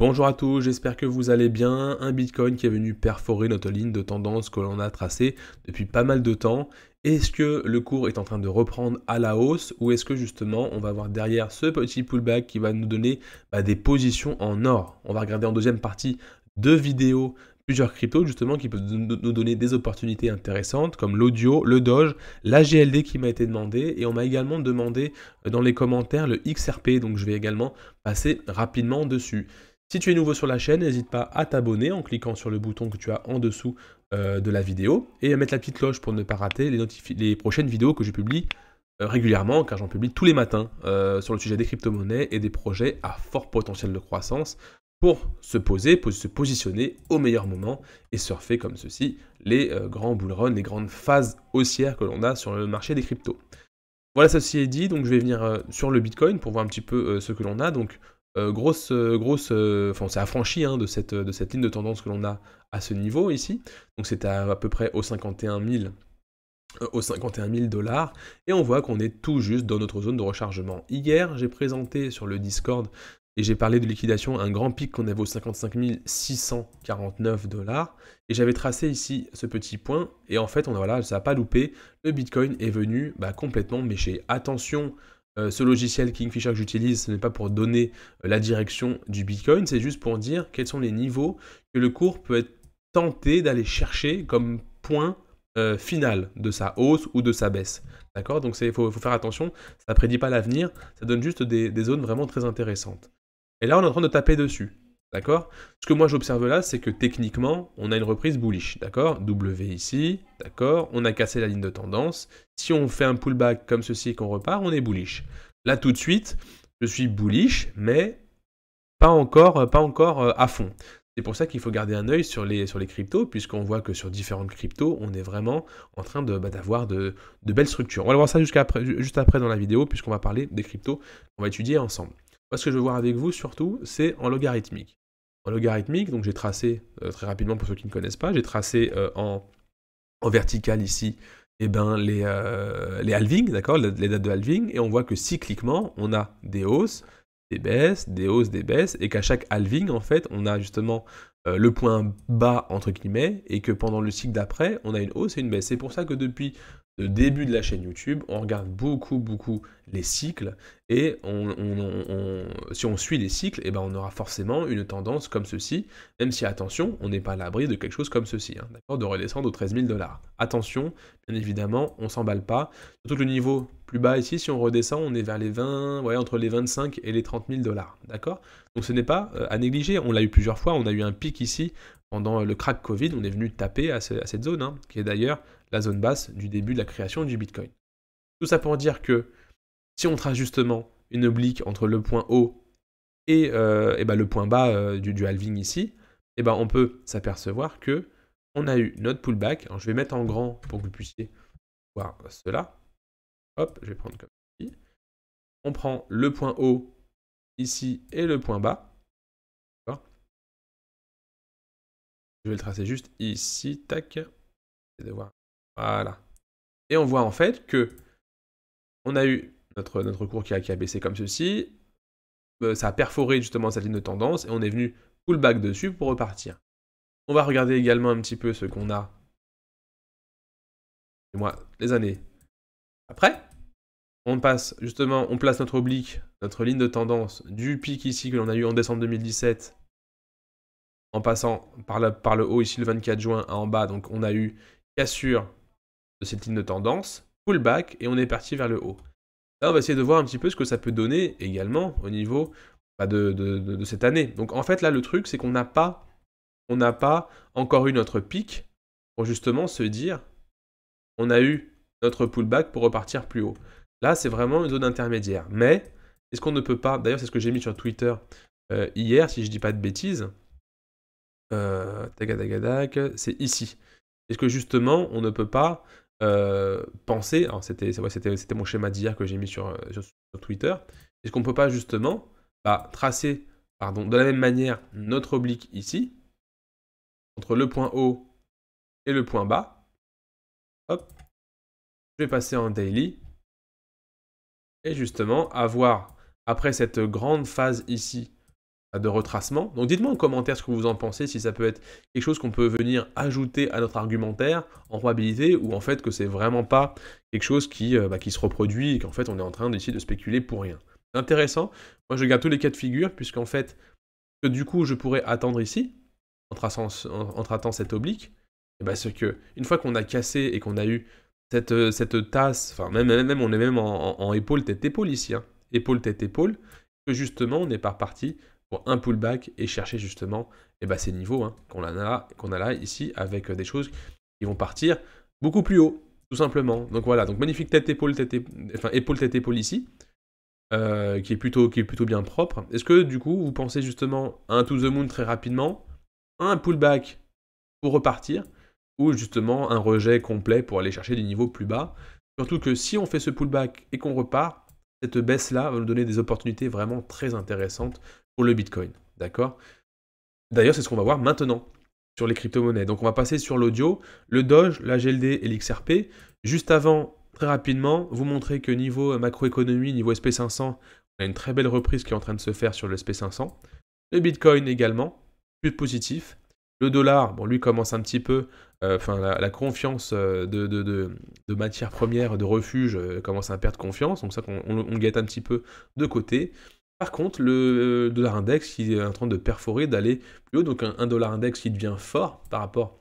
Bonjour à tous, j'espère que vous allez bien. Un Bitcoin qui est venu perforer notre ligne de tendance que l'on a tracée depuis pas mal de temps. Est-ce que le cours est en train de reprendre à la hausse ou est-ce que justement on va voir derrière ce petit pullback qui va nous donner des positions en or? On va regarder en deuxième partie deux vidéos, plusieurs cryptos justement qui peuvent nous donner des opportunités intéressantes comme l'audio, le Doge, la GLD qui m'a été demandé et on m'a également demandé dans les commentaires le XRP, donc je vais également passer rapidement dessus. Si tu es nouveau sur la chaîne, n'hésite pas à t'abonner en cliquant sur le bouton que tu as en dessous de la vidéo et à mettre la petite cloche pour ne pas rater les prochaines vidéos que je publie régulièrement, car j'en publie tous les matins sur le sujet des crypto-monnaies et des projets à fort potentiel de croissance pour se poser, se positionner au meilleur moment et surfer comme ceci les grands bull runs, les grandes phases haussières que l'on a sur le marché des cryptos. Voilà, ceci est dit, donc je vais venir sur le Bitcoin pour voir un petit peu ce que l'on a. Donc, enfin, on s'est affranchi de cette ligne de tendance que l'on a à ce niveau ici. Donc, c'est à peu près aux 51 000 $, et on voit qu'on est tout juste dans notre zone de rechargement. Hier, j'ai présenté sur le Discord et j'ai parlé de liquidation un grand pic qu'on avait aux 55 649 $, et j'avais tracé ici ce petit point, et en fait, voilà, ça n'a pas loupé, le Bitcoin est venu complètement mécher. Attention, ce logiciel Kingfisher que j'utilise, ce n'est pas pour donner la direction du Bitcoin, c'est juste pour dire quels sont les niveaux que le cours peut être tenté d'aller chercher comme point final de sa hausse ou de sa baisse. D'accord? Donc il faut faire attention, ça ne prédit pas l'avenir, ça donne juste des zones vraiment très intéressantes. Et là, on est en train de taper dessus. D'accord? Ce que moi j'observe là, c'est que techniquement, on a une reprise bullish. D'accord? W ici, d'accord? On a cassé la ligne de tendance. Si on fait un pullback comme ceci et qu'on repart, on est bullish. Là, tout de suite, je suis bullish, mais pas encore à fond. C'est pour ça qu'il faut garder un œil sur les cryptos, puisqu'on voit que sur différentes cryptos, on est vraiment en train d'avoir de belles structures. On va voir ça juste après dans la vidéo, puisqu'on va parler des cryptos qu'on va étudier ensemble. Moi, ce que je veux voir avec vous, surtout, c'est en logarithmique. En logarithmique, donc j'ai tracé, très rapidement pour ceux qui ne connaissent pas, j'ai tracé en vertical ici, les halvings, d'accord, les dates de halving, et on voit que cycliquement, on a des hausses, des baisses, des hausses, des baisses, et qu'à chaque halving, en fait, on a justement le point bas, entre guillemets, et que pendant le cycle d'après, on a une hausse et une baisse. C'est pour ça que depuis le début de la chaîne YouTube, on regarde beaucoup les cycles, et si on suit les cycles, on aura forcément une tendance comme ceci, même si, attention, on n'est pas à l'abri de quelque chose comme ceci, hein, d'accord, de redescendre aux 13 000 $. Attention, bien évidemment, on ne s'emballe pas. Surtout que le niveau plus bas ici, si on redescend, on est vers les 20, ouais, entre les 25 et les 30 000 $, d'accord? Donc ce n'est pas à négliger, on l'a eu plusieurs fois, on a eu un pic ici, pendant le crack Covid, on est venu taper à cette zone, hein, qui est d'ailleurs la zone basse du début de la création du Bitcoin. Tout ça pour dire que si on trace justement une oblique entre le point haut et le point bas du halving ici, on peut s'apercevoir que on a eu notre pullback. Alors, je vais mettre en grand pour que vous puissiez voir cela. Hop, je vais prendre comme ici. On prend le point haut ici et le point bas. Je vais le tracer juste ici, tac. De voir. Voilà. Et on voit en fait que on a eu notre cours qui a baissé comme ceci. Ça a perforé justement cette ligne de tendance et on est venu pullback dessus pour repartir. On va regarder également un petit peu ce qu'on a, les années après. On passe justement, on place notre oblique, notre ligne de tendance du pic ici que l'on a eu en décembre 2017, en passant par le haut ici le 24 juin en bas, donc on a eu cassure de cette ligne de tendance, pullback, et on est parti vers le haut. Là, on va essayer de voir un petit peu ce que ça peut donner également au niveau de cette année. Donc en fait, là, le truc, c'est qu'on n'a pas encore eu notre pic pour justement se dire, on a eu notre pullback pour repartir plus haut. Là, c'est vraiment une zone intermédiaire. Mais, est-ce qu'on ne peut pas, d'ailleurs, c'est ce que j'ai mis sur Twitter hier, si je dis pas de bêtises, c'est ici. Est-ce que justement, on ne peut pas penser, alors c'était mon schéma d'hier que j'ai mis sur Twitter, est-ce qu'on ne peut pas justement tracer, de la même manière, notre oblique ici, entre le point haut et le point bas. Hop, je vais passer en daily, et justement avoir, après cette grande phase ici, de retracement. Donc dites-moi en commentaire ce que vous en pensez, si ça peut être quelque chose qu'on peut venir ajouter à notre argumentaire en probabilité, ou en fait que c'est vraiment pas quelque chose qui se reproduit et qu'en fait on est en train d'essayer de spéculer pour rien. C'est intéressant. Moi je garde tous les cas de figure, puisqu'en fait, que du coup je pourrais attendre ici, en traçant cette oblique, et c'est que une fois qu'on a cassé et qu'on a eu cette tasse, enfin même on est même en épaule, tête, épaule ici, hein, épaule, tête, épaule, que justement on n'est pas reparti pour un pullback et chercher justement ces niveaux qu'on a là ici, avec des choses qui vont partir beaucoup plus haut, tout simplement. Donc voilà, donc magnifique tête, épaule, épaule, tête, épaule ici, qui est plutôt bien propre. Est-ce que du coup vous pensez justement à un to the moon très rapidement, un pullback pour repartir, ou justement un rejet complet pour aller chercher des niveaux plus bas? Surtout que si on fait ce pullback et qu'on repart, cette baisse-là va nous donner des opportunités vraiment très intéressantes pour le Bitcoin, d'accord? D'ailleurs, c'est ce qu'on va voir maintenant sur les crypto-monnaies. Donc on va passer sur l'audio, le Doge, la GLD et l'XRP. Juste avant, très rapidement, vous montrer que niveau macroéconomie, niveau SP500, on a une très belle reprise qui est en train de se faire sur le SP500. Le Bitcoin également, plus positif. Le dollar, bon, lui commence un petit peu, la confiance de matières premières, de refuge, commence à perdre confiance, donc ça on guette un petit peu de côté. Par contre, le dollar index qui est en train de perforer, d'aller plus haut, donc un dollar index qui devient fort par rapport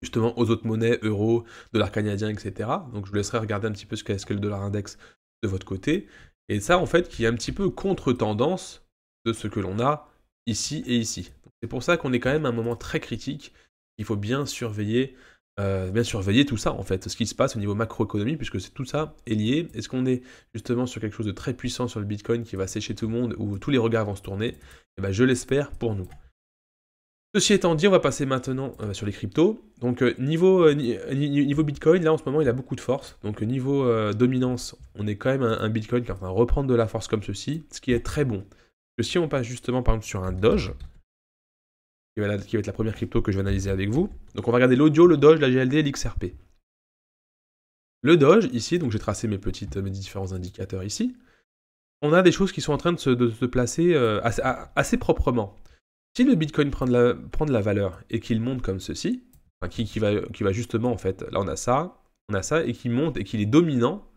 justement aux autres monnaies, euro, dollar canadien, etc. Donc je vous laisserai regarder un petit peu ce qu'est le dollar index de votre côté. Et ça, en fait, qui est un petit peu contre-tendance de ce que l'on a ici et ici. C'est pour ça qu'on est quand même à un moment très critique. Il faut bien surveiller tout ça, en fait, ce qui se passe au niveau macroéconomie, puisque tout ça est lié. Est-ce qu'on est justement sur quelque chose de très puissant sur le Bitcoin qui va sécher tout le monde, où tous les regards vont se tourner? Je l'espère pour nous. Ceci étant dit, on va passer maintenant sur les cryptos. Donc niveau Bitcoin, là en ce moment il a beaucoup de force. Donc niveau dominance, on est quand même un Bitcoin qui est en train de reprendre de la force comme ceci, ce qui est très bon. Que si on passe justement par exemple sur un Doge, qui va être la première crypto que je vais analyser avec vous. Donc on va regarder l'audio, le Doge, la GLD et l'XRP. Le Doge, ici, donc j'ai tracé mes différents indicateurs ici. On a des choses qui sont en train de se placer assez proprement. Si le Bitcoin prend de la valeur et qu'il monte comme ceci, qui va justement, en fait, là on a ça, et qui monte et qu'il est dominant,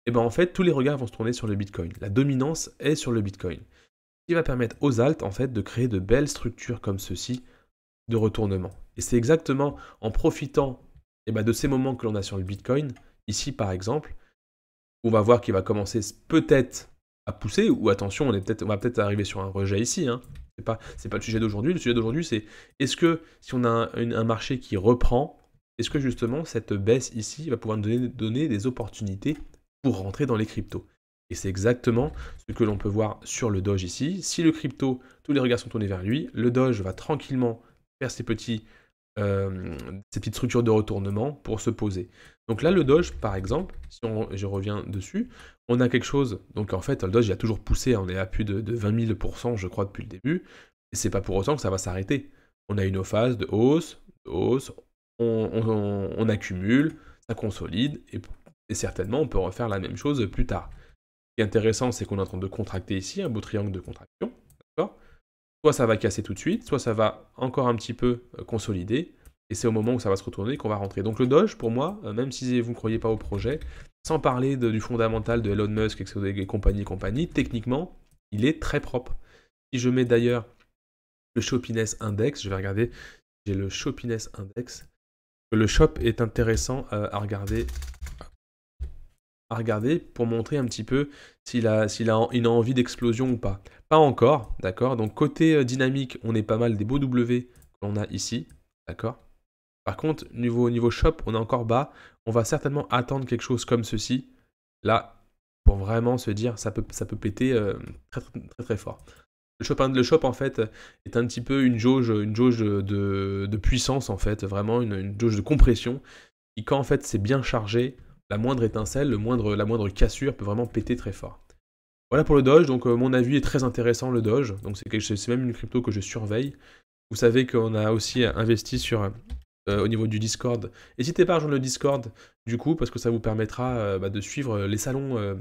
et en fait tous les regards vont se tourner sur le Bitcoin. La dominance est sur le Bitcoin. Qui va permettre aux alts en fait de créer de belles structures comme ceci de retournement. Et c'est exactement en profitant de ces moments que l'on a sur le Bitcoin, ici par exemple, on va voir qu'il va commencer peut-être à pousser, ou attention, on va peut-être arriver sur un rejet ici, hein. C'est pas le sujet d'aujourd'hui. Le sujet d'aujourd'hui, c'est est-ce que si on a un marché qui reprend, est-ce que justement cette baisse ici va pouvoir nous donner des opportunités pour rentrer dans les cryptos? Et c'est exactement ce que l'on peut voir sur le Doge ici. Si le crypto, tous les regards sont tournés vers lui, le Doge va tranquillement faire ces petites structures de retournement pour se poser. Donc là, le Doge, par exemple, si je reviens dessus, on a quelque chose, donc en fait, le Doge, il a toujours poussé, on est à plus de 20 000 %, je crois, depuis le début, et c'est pas pour autant que ça va s'arrêter. On a une phase de hausse, on accumule, ça consolide, et certainement, on peut refaire la même chose plus tard. Ce qui est intéressant, c'est qu'on est en train de contracter ici, un beau triangle de contraction, d'accord? Soit ça va casser tout de suite, soit ça va encore un petit peu consolider, et c'est au moment où ça va se retourner qu'on va rentrer. Donc le Doge, pour moi, même si vous ne croyez pas au projet, sans parler du fondamental de Elon Musk et compagnie, techniquement, il est très propre. Si je mets d'ailleurs le Shoppiness Index, je vais regarder, j'ai le Shoppiness Index, le shop est intéressant à regarder pour montrer un petit peu s'il a envie d'explosion ou pas. Pas encore, d'accord? Donc côté dynamique, on est pas mal des beaux W qu'on a ici, d'accord? Par contre, niveau shop, on est encore bas. On va certainement attendre quelque chose comme ceci, là, pour vraiment se dire ça peut péter très, très, très, très fort. Le shop, en fait, est un petit peu une jauge de puissance, en fait, vraiment une jauge de compression, qui quand en fait c'est bien chargé, la moindre étincelle, la moindre cassure peut vraiment péter très fort. Voilà pour le Doge, donc mon avis est très intéressant, le Doge, donc c'est même une crypto que je surveille. Vous savez qu'on a aussi investi sur au niveau du Discord. N'hésitez pas à rejoindre le Discord, du coup, parce que ça vous permettra de suivre les salons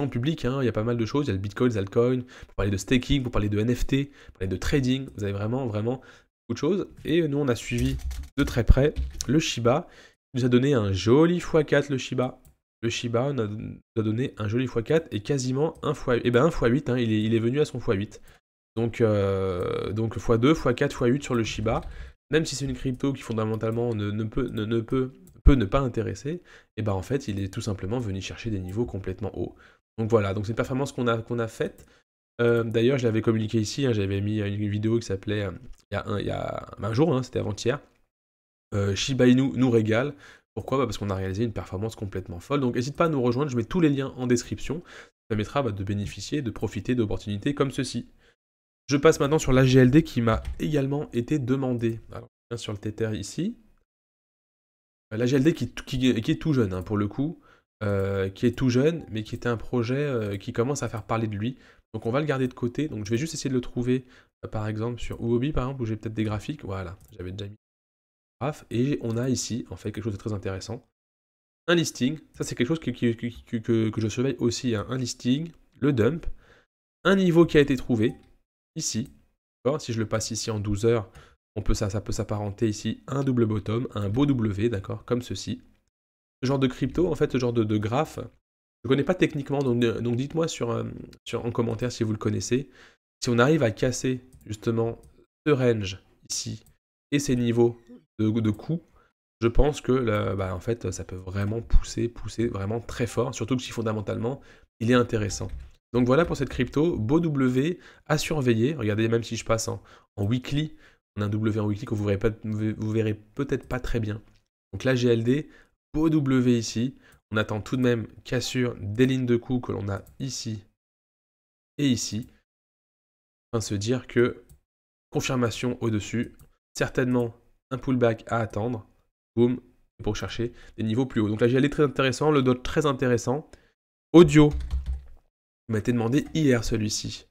publics, hein. Il y a pas mal de choses, il y a le Bitcoin, les altcoins, pour parler de staking, pour parler de NFT, pour parler de trading, vous avez vraiment beaucoup de choses. Et nous, on a suivi de très près le Shiba, qui nous a donné un joli x4, le Shiba. Le Shiba nous a donné un joli x4 et quasiment un x8, eh ben un x8, hein, il est venu à son x8. Donc x2, x4, x8 sur le Shiba, même si c'est une crypto qui fondamentalement peut ne pas intéresser, et ben en fait il est tout simplement venu chercher des niveaux complètement hauts. Donc voilà, donc c'est une performance qu'on a faite. D'ailleurs je l'avais communiqué ici, hein, j'avais mis une vidéo qui s'appelait il y a un jour, hein, c'était avant-hier, Shiba Inu nous régale. Pourquoi? Parce qu'on a réalisé une performance complètement folle. Donc n'hésite pas à nous rejoindre, je mets tous les liens en description. Ça permettra de bénéficier, de profiter d'opportunités comme ceci. Je passe maintenant sur l'AGLD qui m'a également été demandé. Alors, je viens sur le Tether ici. L'AGLD qui est tout jeune, hein, pour le coup. Qui est tout jeune, mais qui était un projet qui commence à faire parler de lui. Donc on va le garder de côté. Donc je vais juste essayer de le trouver, par exemple, sur Huobi, par exemple, où j'ai peut-être des graphiques. Voilà, j'avais déjà mis et on a ici, en fait, quelque chose de très intéressant. Un listing, ça c'est quelque chose que je surveille aussi, hein. Un listing, le dump, un niveau qui a été trouvé, ici. Si je le passe ici en 12 heures, ça peut s'apparenter ici à un double bottom, un beau W, d'accord, comme ceci. Ce genre de crypto, en fait, ce genre de graphe, je ne connais pas techniquement, donc dites-moi en commentaire si vous le connaissez. Si on arrive à casser, justement, ce range ici, et ces niveaux de coût, je pense que en fait, ça peut vraiment pousser vraiment très fort, surtout que si fondamentalement, il est intéressant. Donc voilà pour cette crypto, beau W à surveiller. Regardez, même si je passe en weekly, on a un W en weekly que vous verrez peut-être pas très bien. Donc là, GLD, beau W ici. On attend tout de même cassure des lignes de coût que l'on a ici et ici. Afin de se dire que confirmation au-dessus, certainement un pullback à attendre. Boum, pour chercher des niveaux plus hauts. Donc là, GLD très intéressant, le DOT très intéressant. Audio, il m'a été demandé hier celui-ci.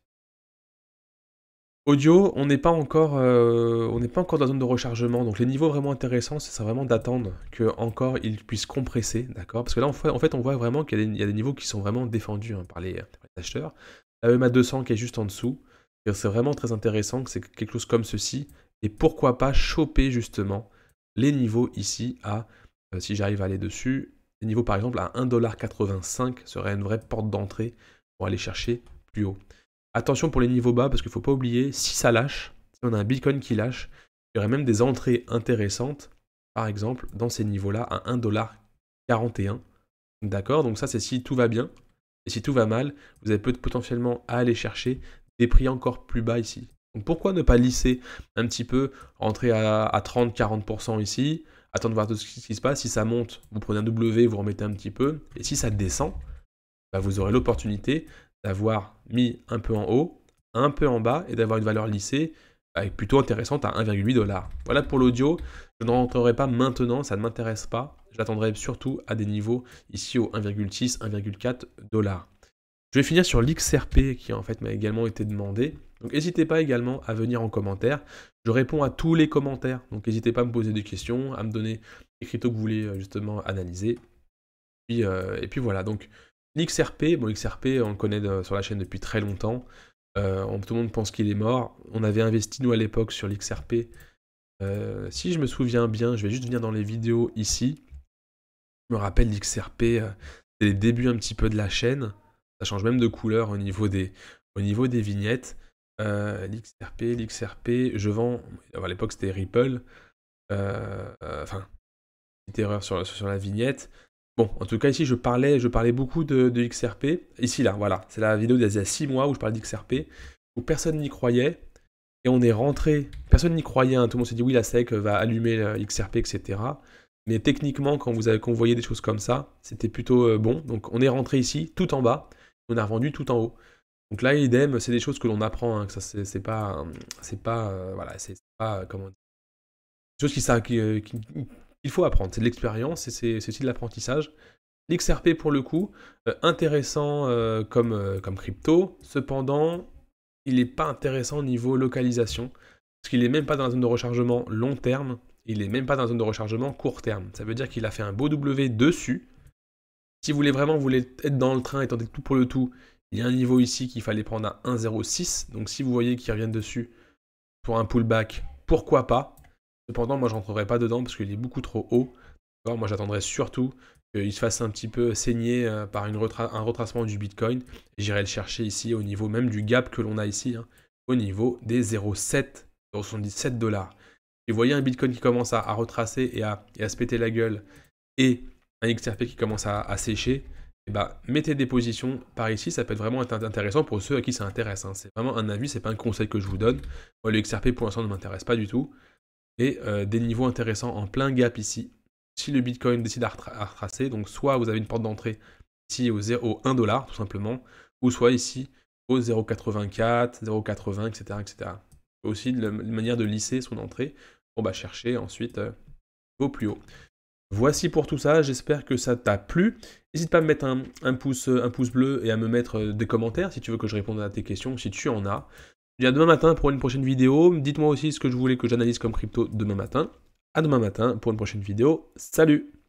Audio, on n'est pas encore dans la zone de rechargement, donc les niveaux vraiment intéressants, c'est vraiment d'attendre qu'encore ils puissent compresser, d'accord? Parce que là, en fait, on voit vraiment qu'il y a des niveaux qui sont vraiment défendus, hein, par les acheteurs. La EMA 200 qui est juste en dessous, c'est vraiment très intéressant que c'est quelque chose comme ceci, et pourquoi pas choper justement les niveaux ici à, si j'arrive à aller dessus, les niveaux par exemple à 1,85$ serait une vraie porte d'entrée pour aller chercher plus haut. Attention pour les niveaux bas, parce qu'il ne faut pas oublier, si ça lâche, si on a un Bitcoin qui lâche, il y aurait même des entrées intéressantes, par exemple, dans ces niveaux-là, à 1,41$. D'accord? Donc ça, c'est si tout va bien. Et si tout va mal, vous avez potentiellement à aller chercher des prix encore plus bas ici. Donc pourquoi ne pas lisser un petit peu, rentrer à 30-40% ici, attendre voir tout ce qui se passe. Si ça monte, vous prenez un W, vous remettez un petit peu. Et si ça descend, vous aurez l'opportunité d'avoir mis un peu en haut, un peu en bas, et d'avoir une valeur lissée plutôt intéressante à 1,8$. Voilà pour l'audio, je ne rentrerai pas maintenant, ça ne m'intéresse pas, j'attendrai surtout à des niveaux ici au 1,6, 1,4$. Je vais finir sur l'XRP qui en fait m'a également été demandé, donc n'hésitez pas également à venir en commentaire, je réponds à tous les commentaires, donc n'hésitez pas à me poser des questions, à me donner les cryptos que vous voulez justement analyser, et puis voilà, donc l'XRP, bon XRP on le connaît sur la chaîne depuis très longtemps, tout le monde pense qu'il est mort, on avait investi nous à l'époque sur l'XRP, si je me souviens bien, je vais juste venir dans les vidéos ici, je me rappelle l'XRP, c'est les débuts un petit peu de la chaîne, ça change même de couleur au niveau des vignettes, l'XRP, je vends, à l'époque c'était Ripple, enfin, petite erreur sur la vignette. Bon, en tout cas, ici, je parlais beaucoup de XRP. Ici, là, voilà. C'est la vidéo d'il y a 6 mois où je parlais d'XRP, où personne n'y croyait. Et on est rentré. Personne n'y croyait. Hein. Tout le monde s'est dit, oui, la SEC va allumer XRP, etc. Mais techniquement, quand vous voyez des choses comme ça, c'était plutôt bon. Donc, on est rentré ici, tout en bas. On a revendu tout en haut. Donc là, idem, c'est des choses que l'on apprend. Hein, que ça, c'est pas, voilà, c'est pas, comment dire, des choses il faut apprendre, c'est de l'expérience et c'est aussi de l'apprentissage. L'XRP pour le coup, intéressant comme crypto, cependant, il n'est pas intéressant au niveau localisation, parce qu'il n'est même pas dans la zone de rechargement long terme, il n'est même pas dans la zone de rechargement court terme. Ça veut dire qu'il a fait un beau W dessus. Si vous voulez être dans le train et tenter tout pour le tout, il y a un niveau ici qu'il fallait prendre à 1,06. Donc si vous voyez qu'il revient dessus pour un pullback, pourquoi pas. Cependant, moi je rentrerai pas dedans parce qu'il est beaucoup trop haut. Moi j'attendrai surtout qu'il se fasse un petit peu saigner par un retracement du Bitcoin. J'irai le chercher ici au niveau même du gap que l'on a ici, hein, au niveau des 0,7, 0,77 $. Et vous voyez un Bitcoin qui commence à retracer et à se péter la gueule, et un XRP qui commence à sécher, et bah, mettez des positions par ici, ça peut être vraiment intéressant pour ceux à qui ça intéresse. Hein. C'est vraiment un avis, c'est pas un conseil que je vous donne. Moi, le XRP pour l'instant ne m'intéresse pas du tout. Et des niveaux intéressants en plein gap ici. Si le Bitcoin décide à retracer, donc soit vous avez une porte d'entrée ici au 1 $, tout simplement, ou soit ici au 0,84, 0,80, etc., etc. Aussi une manière de lisser son entrée pour chercher ensuite au plus haut. Voici pour tout ça, j'espère que ça t'a plu. N'hésite pas à me mettre un pouce bleu et à me mettre des commentaires si tu veux que je réponde à tes questions, si tu en as. Je dis à demain matin pour une prochaine vidéo. Dites-moi aussi ce que je voulais que j'analyse comme crypto demain matin. À demain matin pour une prochaine vidéo. Salut!